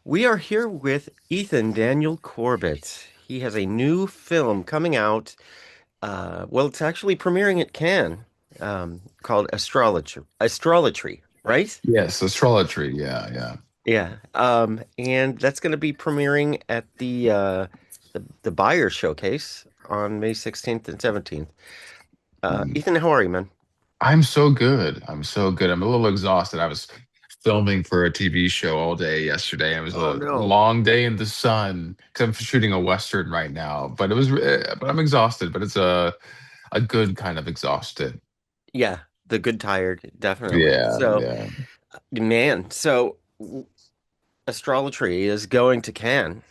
We are here with Ethan Daniel Corbett. He has a new film coming out. Well, it's actually premiering at Cannes, called Astrolatry, right? Yes, astrology. Yeah, yeah. Yeah. And that's going to be premiering at the Buyers Showcase on May 16th and 17th. Mm. Ethan, how are you, man? I'm so good. I'm so good. I'm a little exhausted. I was filming for a TV show all day yesterday. It was Oh a no. long day in the sun because I'm shooting a Western right now. But I'm exhausted. But it's a good kind of exhausted. Yeah, the good tired, definitely. Yeah, So, yeah. man, Astrolatry is going to Cannes.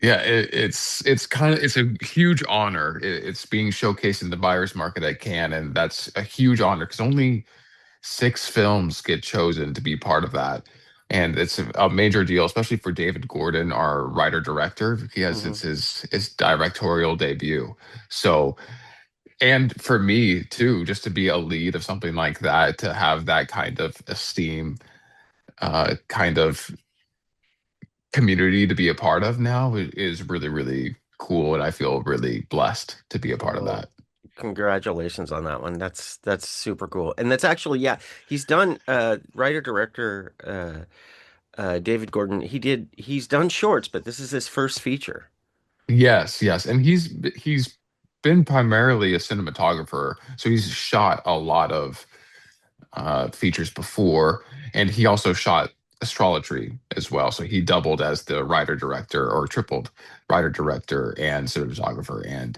Yeah, it's kind of it's a huge honor. It's being showcased in the buyer's market at Cannes, and that's a huge honor because only six films get chosen to be part of that. And it's a major deal, especially for David Gordon, our writer director. Mhm. It's his directorial debut. So, and for me too, just to be a lead of something like that, to have that kind of esteem, kind of community to be a part of now is really, really cool. And I feel really blessed to be a part of Well, that. congratulations on that one. That's super cool. And that's actually, yeah, he's done writer director David Gordon. He's done shorts, but this is his first feature. Yes, yes. And he's been primarily a cinematographer. So he's shot a lot of features before, and he also shot Astrolatry as well. So he doubled as the writer director or tripled writer director and cinematographer. And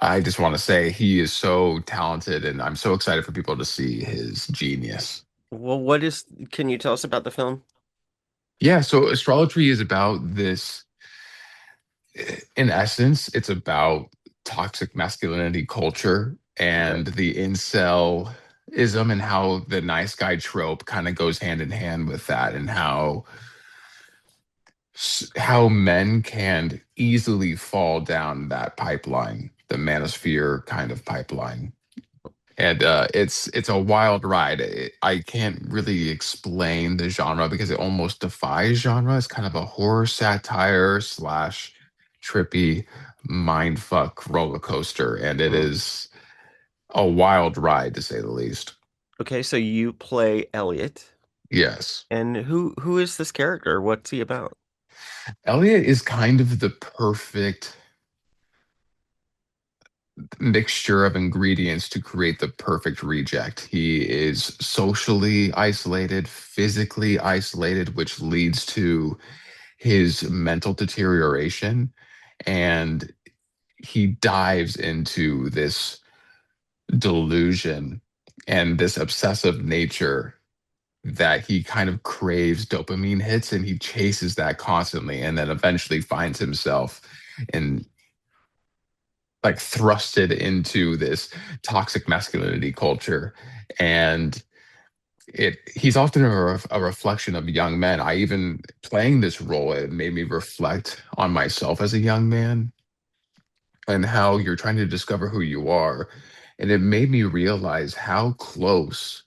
I just want to say he is so talented, and I'm so excited for people to see his genius. Well, can you tell us about the film? Yeah, so Astrolatry is about this. In essence, it's about toxic masculinity culture Right. and the incel-ism and how the nice guy trope kind of goes hand in hand with that, and how men can easily fall down that pipeline, the manosphere kind of pipeline. And it's a wild ride. I can't really explain the genre because it almost defies genre. It's kind of a horror satire slash trippy mindfuck roller coaster, and it Mm. is a wild ride to say the least. Okay, so you play Elliot, Yes. and who is this character? What's he about? Elliot is kind of the perfect mixture of ingredients to create the perfect reject. He is socially isolated, physically isolated, which leads to his mental deterioration. And he dives into this delusion and this obsessive nature that he kind of craves dopamine hits, and he chases that constantly and then eventually finds himself in like thrusted into this toxic masculinity culture. And he's often a reflection of young men. I even playing this role, it made me reflect on myself as a young man and how you're trying to discover who you are. And it made me realize how close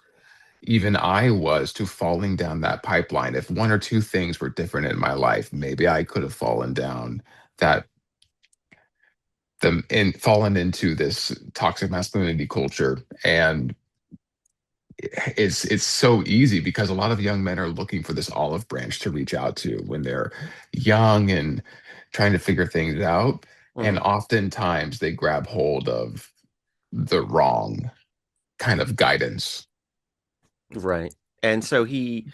even I was to falling down that pipeline. If one or two things were different in my life, maybe I could have fallen down that them and fallen into this toxic masculinity culture. And it's so easy because a lot of young men are looking for this olive branch to reach out to when they're young and trying to figure things out. And Mhm. oftentimes they grab hold of the wrong kind of guidance. Right. And so he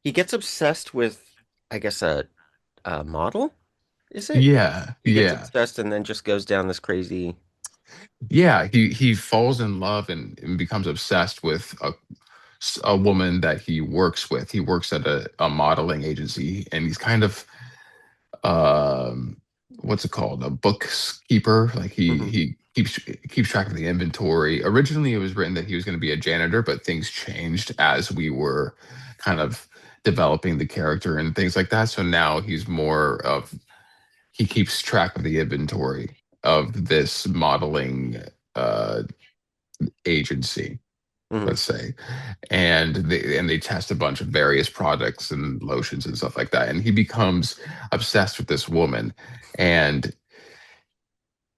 gets obsessed with, I guess, a model, is it? Yeah, He gets yeah. obsessed and then just goes down this crazy. Yeah, he falls in love and becomes obsessed with a woman that he works with. He works at a modeling agency, and he's kind of um what's it called? A bookkeeper. Like Mhm. he keeps track of the inventory. Originally, it was written that he was going to be a janitor, but things changed as we were kind of developing the character and things like that. So now he's more of he keeps track of the inventory of this modeling uh agency. Hmm. let's say. And they test a bunch of various products and lotions and stuff like that. And he becomes obsessed with this woman. And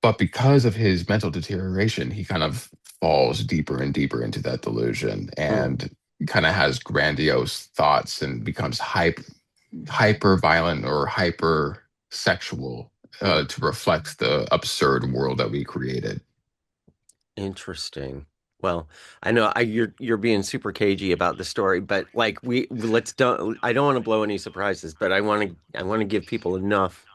but because of his mental deterioration, he kind of falls deeper and deeper into that delusion Hmm. and kind of has grandiose thoughts and becomes hyper violent or hyper sexual Hmm. to reflect the absurd world that we created. Interesting. Well, I know you're being super cagey about the story, but like let's don't I don't want to blow any surprises, but I want to give people enough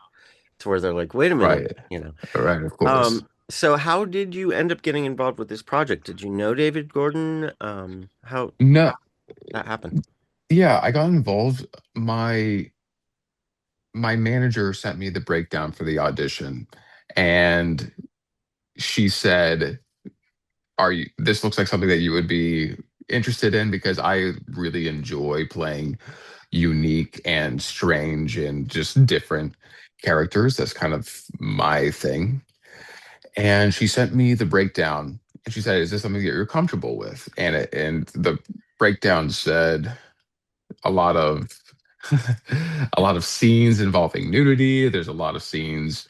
to where they're like, wait a minute, Right, you know. right, of course. So how did you end up getting involved with this project? Did you know David Gordon? How No, that happened? yeah, I got involved. My manager sent me the breakdown for the audition, and she said, "Are you? This looks like something that you would be interested in because I really enjoy playing unique and strange and just different characters. That's kind of my thing." And she sent me the breakdown, and she said, "Is this something that you're comfortable with?" And the breakdown said a lot of a lot of scenes involving nudity. There's a lot of scenes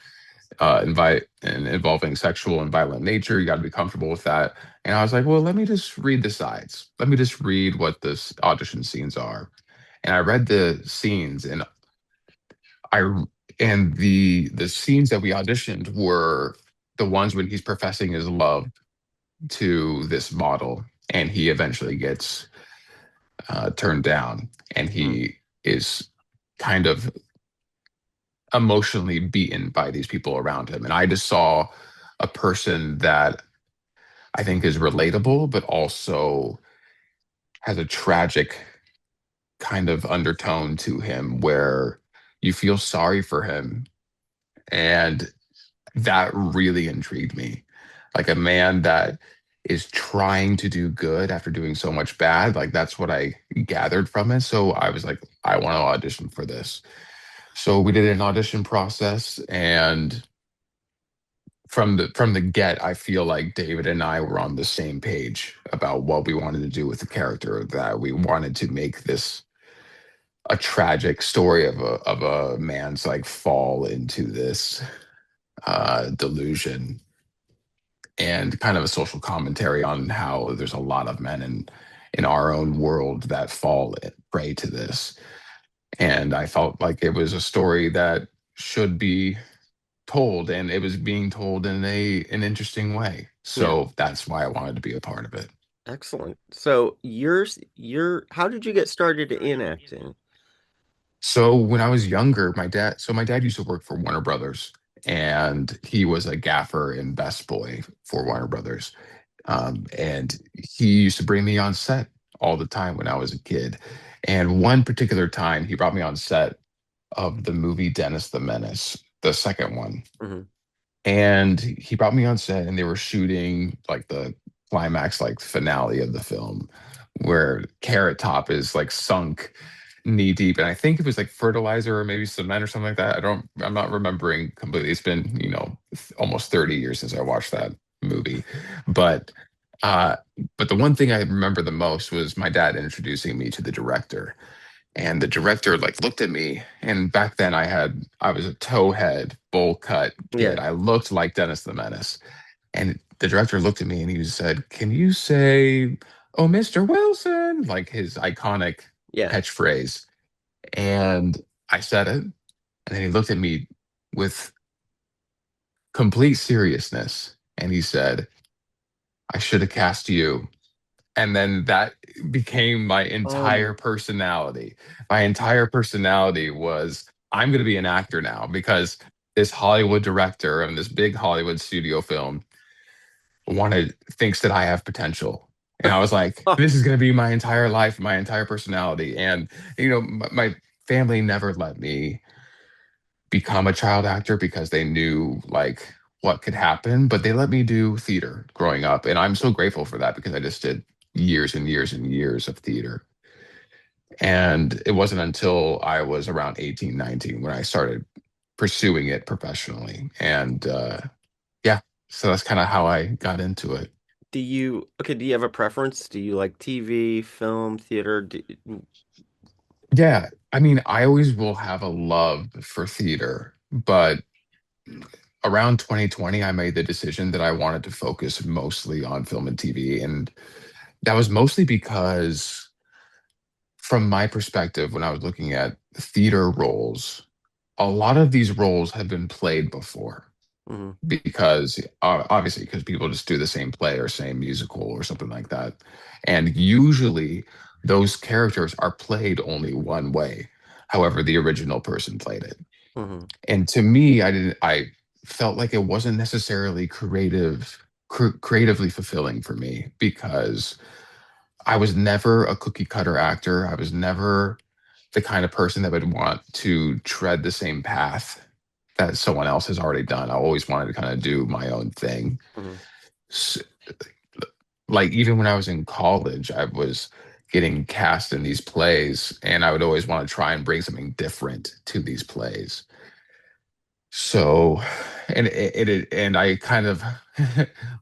invite and involving sexual and violent nature. You got to be comfortable with that. And I was like, well, let me just read the sides. Let me just read what this audition scenes are. And I read the scenes, I and the scenes that we auditioned were the ones when he's professing his love to this model, and he eventually gets turned down, and Hmm. he is kind of emotionally beaten by these people around him. And I just saw a person that I think is relatable, but also has a tragic kind of undertone to him where you feel sorry for him. And that really intrigued me. Like a man that is trying to do good after doing so much bad. Like that's what I gathered from it. So I was like, I want to audition for this. So we did an audition process, and from the get, I feel like David and I were on the same page about what we wanted to do with the character, that we wanted to make this a tragic story of a man's like fall into this delusion, and kind of a social commentary on how there's a lot of men in our own world that fall prey to this. And I felt like it was a story that should be told, and it was being told in a an interesting way. Yeah. So that's why I wanted to be a part of it. Excellent. So how did you get started in acting? So when I was younger, my dad used to work for Warner Brothers, and he was a gaffer and best boy for Warner Brothers. And he used to bring me on set all the time when I was a kid. And one particular time, he brought me on set of the movie Dennis the Menace, the second one. Hmm. And he brought me on set, and they were shooting like the climax, like finale of the film, where Carrot Top is like sunk knee deep. And I think it was like fertilizer or maybe cement or something like that. I'm not remembering completely. It's been, almost 30 years since I watched that movie. But, uh, but the one thing I remember the most was my dad introducing me to the director. And the director like looked at me, and back then I was a towhead, bowl cut kid. Yeah. I looked like Dennis the Menace. And the director looked at me and he said, "Can you say, oh, Mr. Wilson?" Like his iconic Yeah. catchphrase. And I said it. And then he looked at me with complete seriousness and he said, "I should have cast you." And then that became my Um, entire personality. My entire personality was, I'm going to be an actor now because this Hollywood director and this big Hollywood studio film thinks that I have potential. And I was like, this is going to be my entire life, my entire personality. And, my family never let me become a child actor because they knew like what could happen, but they let me do theater growing up. And I'm so grateful for that because I just did years and years and years of theater. And it wasn't until I was around 18, 19 when I started pursuing it professionally. And yeah, so that's kind of how I got into it. do you have a preference? Do you like TV, film, theater? Yeah, I mean, I always will have a love for theater, but around 2020, I made the decision that I wanted to focus mostly on film and TV. And that was mostly because, from my perspective, when I was looking at theater roles, a lot of these roles have been played before Hmm. because obviously because people just do the same play or same musical or something like that. And usually those characters are played only one way, however the original person played it. Hmm. And to me, I felt like it wasn't necessarily creatively fulfilling for me because I was never a cookie cutter actor. I was never the kind of person that would want to tread the same path that someone else has already done. I always wanted to kind of do my own thing. Hmm. S Like even when I was in college, I was getting cast in these plays, and I would always want to try and bring something different to these plays. So, and I kind of,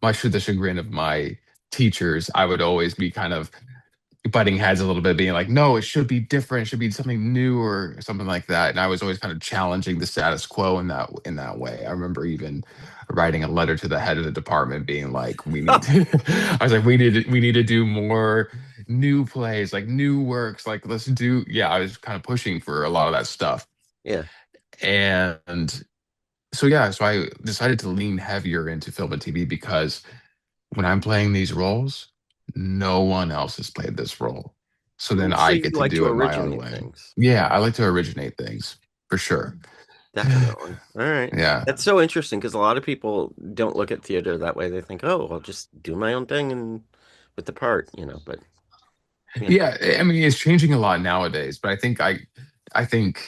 much to the chagrin of my teachers, I would always be kind of butting heads a little bit, being like, no, it should be different, it should be something new or something like that. And I was always kind of challenging the status quo in that way. I remember even writing a letter to the head of the department being like, we need to, I was like, we need to do more new plays, like new works, like let's do, yeah, I was kind of pushing for a lot of that stuff. Yeah. And so yeah, so I decided to lean heavier into film and TV because when I'm playing these roles, no one else has played this role. So then So I you get to like to do it my own originate way. things. Yeah, I like to originate things for sure. Definitely. All right. Yeah. That's so interesting because a lot of people don't look at theater that way. They think, oh, I'll just do my own thing and with the part, but yeah. Yeah, I mean it's changing a lot nowadays, but I think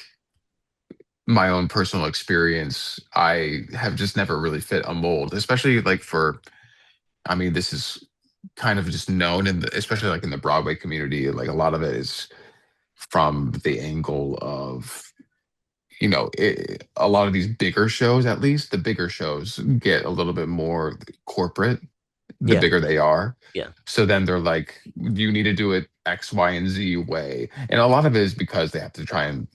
my own personal experience, I have just never really fit a mold, especially like for I mean this is kind of just known in the especially like in the Broadway community, like a lot of it is from the angle of a lot of these bigger shows, at least the bigger shows get a little bit more corporate the Yeah. bigger they are. Yeah. So then they're like, you need to do it X, Y, and Z way. And a lot of it is because they have to try and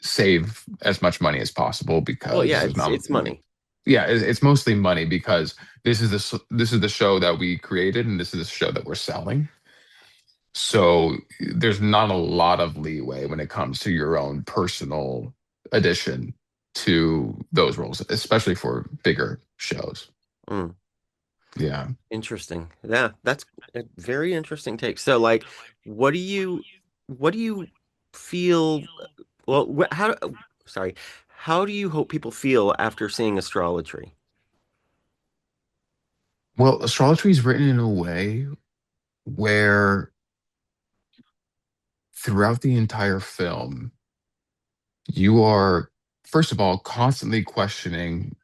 save as much money as possible Well, because yeah, there's not, it's money. yeah, it's mostly money because this is the show that we created and this is the show that we're selling. So there's not a lot of leeway when it comes to your own personal addition to those roles, especially for bigger shows. Mm, Yeah. interesting. Yeah, that's a very interesting take. So, like, what do you, what do you feel? Well, sorry, how do you hope people feel after seeing Astrology? Well, astrology is written in a way where throughout the entire film, you are, first of all, constantly questioning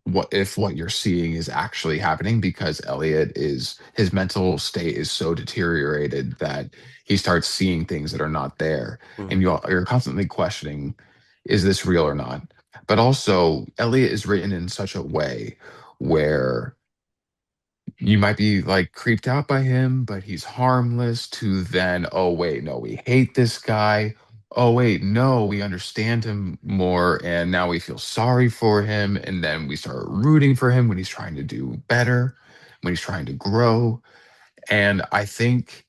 what you're seeing is actually happening because Elliot is his mental state is so deteriorated that he starts seeing things that are not there, Mm, and you're constantly questioning, is this real or not? But also, Elliot is written in such a way where you might be like creeped out by him, but he's harmless to then, oh, wait, no, we hate this guy. Oh, wait, no, we understand him more. And now we feel sorry for him. And then we start rooting for him when he's trying to do better, when he's trying to grow. And I think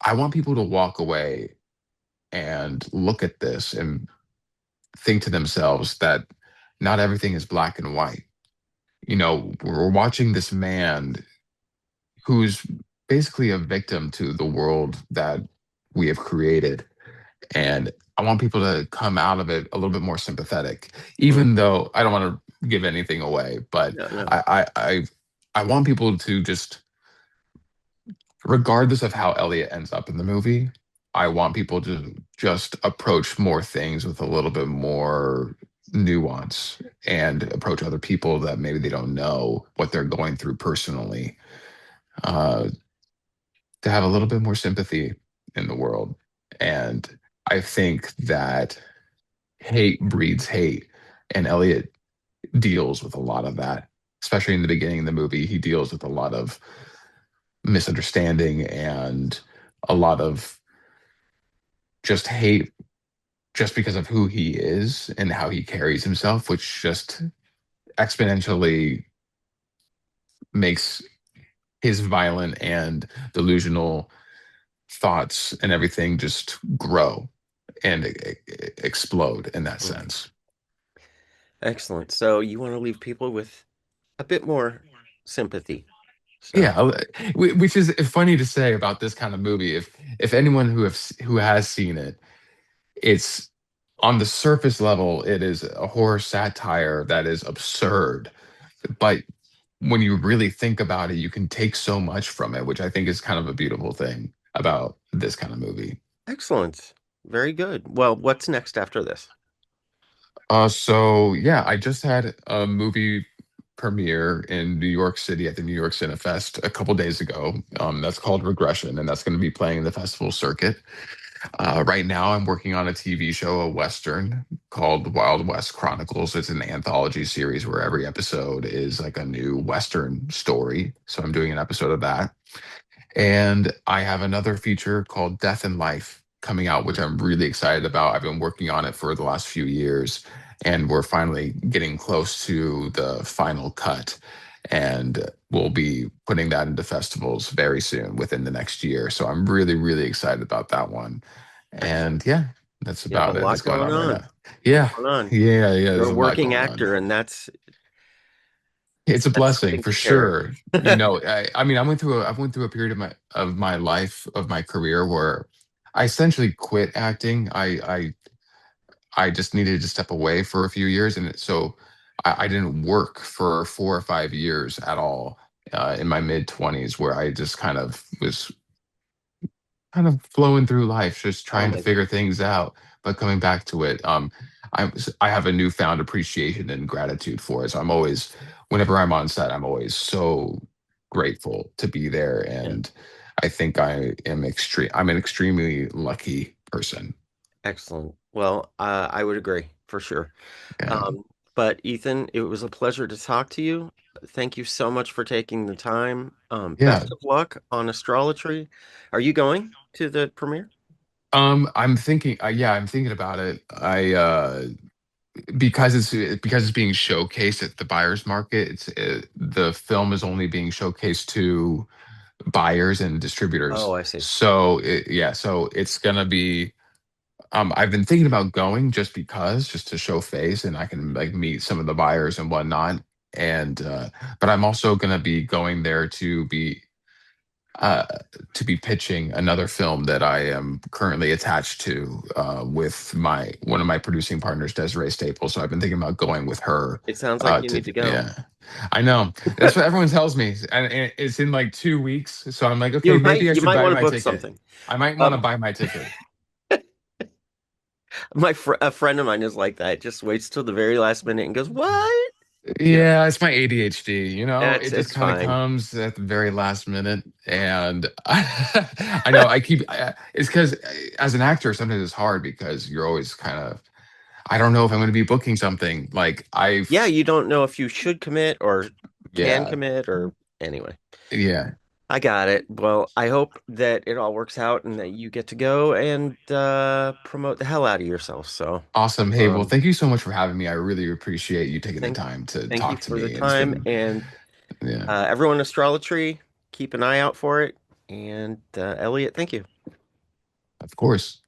I want people to walk away and look at this and think to themselves that not everything is black and white. We're watching this man who's basically a victim to the world that we have created. And I want people to come out of it a little bit more sympathetic, mm. even though I don't want to give anything away, but No, no. I want people to just, regardless of how Elliot ends up in the movie, I want people to just approach more things with a little bit more nuance and approach other people that maybe they don't know what they're going through personally. Uh, to have a little bit more sympathy in the world. And I think that hate breeds hate, and Elliot deals with a lot of that. especially in the beginning of the movie, he deals with a lot of misunderstanding and a lot of just hate just because of who he is and how he carries himself, which just exponentially makes his violent and delusional thoughts and everything just grow and explode in that Mhm. sense. Excellent. So you want to leave people with a bit more sympathy. So, Yeah, which is funny to say about this kind of movie. If anyone who has seen it, it's on the surface level, it is a horror satire that is absurd. But when you really think about it, you can take so much from it, which I think is kind of a beautiful thing about this kind of movie. excellent. Very good. Well, what's next after this? So yeah, I just had a movie premiere in New York City at the New York Cinefest a couple days ago. That's called Regression, and that's going to be playing in the festival circuit. Right now, I'm working on a TV show, a Western called Wild West Chronicles. It's an anthology series where every episode is like a new Western story. So I'm doing an episode of that. And I have another feature called Death and Life coming out, which I'm really excited about. I've been working on it for the last few years, and we're finally getting close to the final cut. And we'll be putting that into festivals very soon within the next year. So I'm really, really excited about that one. Excellent. And yeah, that's You have a about it. lot That's going going on right on. now. Yeah, Going on. yeah. You're There's a a lot working going on. actor, and It's a that's blessing something for to carry. sure. I mean, I went through a period of my life of my career where I essentially quit acting. I just needed to step away for a few years, and so I didn't work for 4 or 5 years at all in my mid 20s, where I just was kind of flowing through life, just Oh trying to my figure goodness. things out. But coming back to it, I have a newfound appreciation and gratitude for it. So I'm always, whenever I'm on set, I'm always so grateful to be there, Yeah. and I think I am extreme. I'm an extremely lucky person. Excellent. Well, I would agree for sure. Yeah, Um, but Ethan, it was a pleasure to talk to you. Thank you so much for taking the time. yeah. Best of luck on Astrolatry. Are you going to the premiere? I'm thinking. Yeah, I'm thinking about it. Because it's being showcased at the buyer's market. The film is only being showcased to buyers and distributors. Oh, I see. Yeah, so it's gonna be. I've been thinking about going just to show face, and I can like meet some of the buyers and whatnot. And but I'm also gonna be going there uh, to be pitching another film that I am currently attached to with my one of my producing partners, Desiree Staples. So I've been thinking about going with her. It sounds like you To need to go. Yeah, I know that's what everyone tells me, and it's in like 2 weeks. So I'm like, okay, maybe I You should might buy want to my book ticket. something. I might want to Um, buy my ticket. a friend of mine is like that. Just waits till the very last minute and goes, "What?" You know, Yeah, it's my ADHD. It just it's kind of fine. comes at the very last minute, and I know it's because as an actor, sometimes it's hard because you're always kind of I don't know if I'm going to be booking something. Yeah, you don't know if you should commit or can Yeah, commit or anyway. yeah, I got it. Well, I hope that it all works out and that you get to go and promote the hell out of yourself. So, awesome. Hey, well, um, thank you so much for having me. I really appreciate you taking the thank time to thank you talk to for the me, and it's time been, and yeah, everyone Astrology, keep an eye out for it. And Elliot, thank you. of course.